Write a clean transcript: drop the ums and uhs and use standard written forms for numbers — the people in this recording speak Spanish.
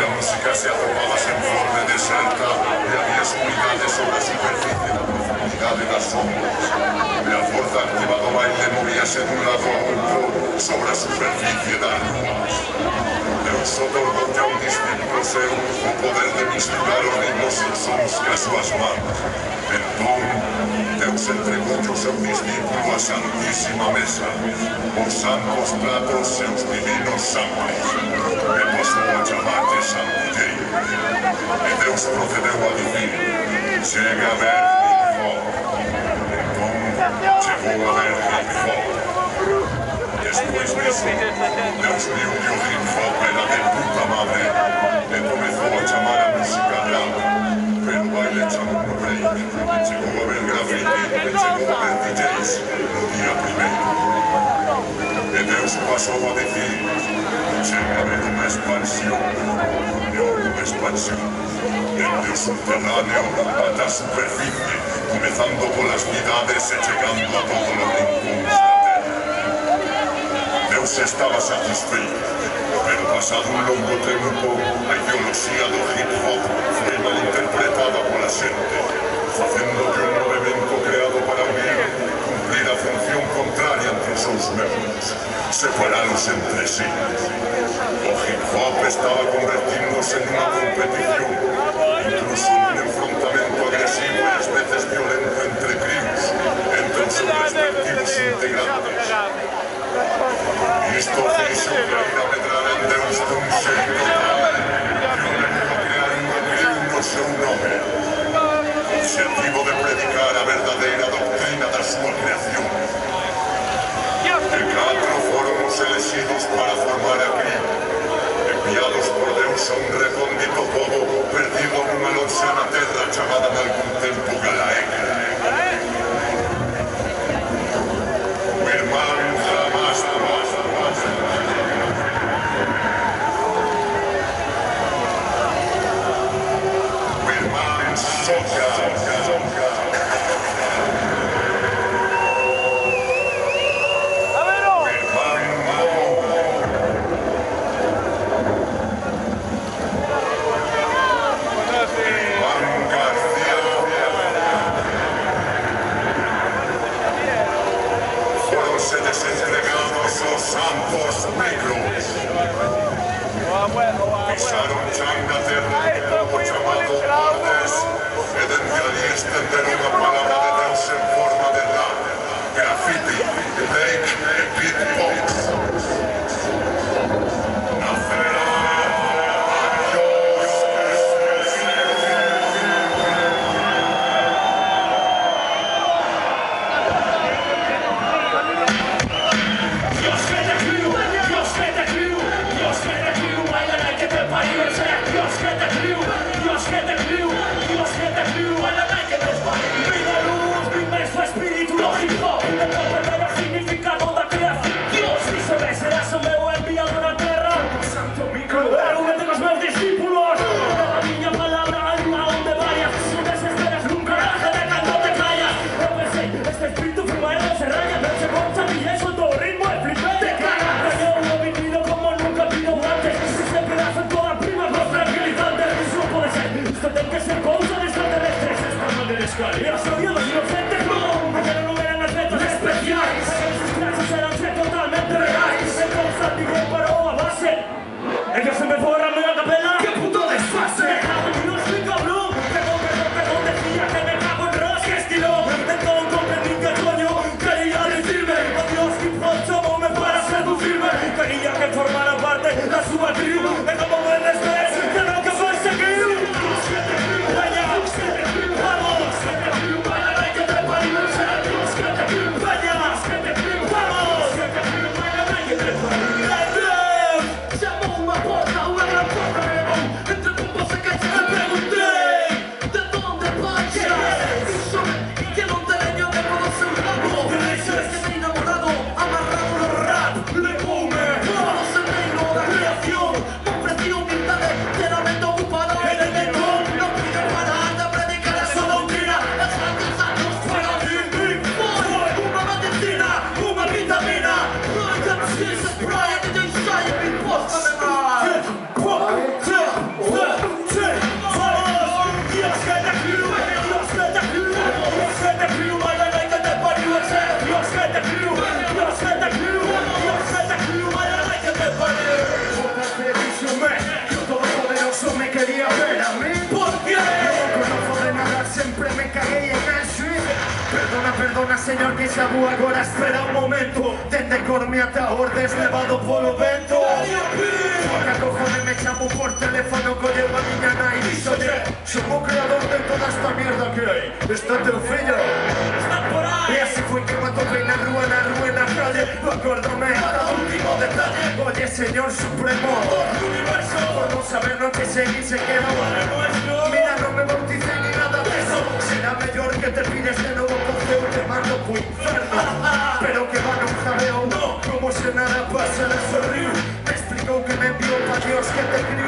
La música se arrojaba en forma de salta y había oscuridades sobre la superficie y la profundidad de las sombras. La fuerza activada baile movíase de un lado a otro sobre la superficie de las ruas. Deus otorgó a un discípulo seu o poder de misturar os ritmos e sons que as súas mans. Entón, Deus entregou ao seu discípulo a Santísima Mesa, os santos pratos e os divinos santos, e pasou a chamar-te Santilleiro. E Deus procedeu a dicir, chega a ver hip-hop. Entón, chegou a ver hip-hop. Despois disso, Deus viu que o hip-hop era de puta madre e comezou a chamar a música rap, pero baile chamou no break. Chegou a ver graffiti e chegou a ver DJs no día primeiro. E Deus pasou a dicir, chega a ver unha expansión, dende o subterráneo ata a superficie, comezando polas cidades e chegando a todos os rincóns da terra. Deus estaba satisfeito, pero pasado un longo tempo, a ideoloxía do hip-hop foi malinterpretada pola xente, facendo que un movimento creado para unir cumplir a función contraria entre os seus membros, separados entre sí. O hip-hop estaba convertíndose nunha competición, incluso nun enfrontamento agresivo e ás veces violento entre críos, entre os seus respectivos integrantes. Isto fixo que ir a medrar en Deus dun xeito tal que o levou a crear unha tribu no seu nome, co obxectivo de predicar a verdadeira doctrina da súa creación. E 4 foron os elexidos para formar a tribu, enviados por Deus a un recóndito pobo perdido nunha lonxana terra chamada nalgún tempo Galaega. O irmán jamás pisaron chan na terra de pobo chamado Bordes e dende ali estenderon a palabra de Deus en forma de rap, graffiti, break e beatbox. Nacerá Dios Perdona señor que xa vou agora, espera un momento. Dende Corme ata Ordes levado polo vento. Porque cojones me chamo por teléfono, colleu a miña nai e dixolle: son o creador de toda esta mierda que hai. Está teu fillo, está por aí. E así foi que me atopei na rúa, na calle. Acórdome ata o último detalle. Oye señor supremo do universo, por non saber no que seguí se quedou. Mira, non me bauticei ni nada de eso. Será mellor que te pilles de novo con teu te mando po inferno. Pero que va non jabeo, no, como se nada pasa, le sorriu. Me explicou que me enviou pa Dios que te criou.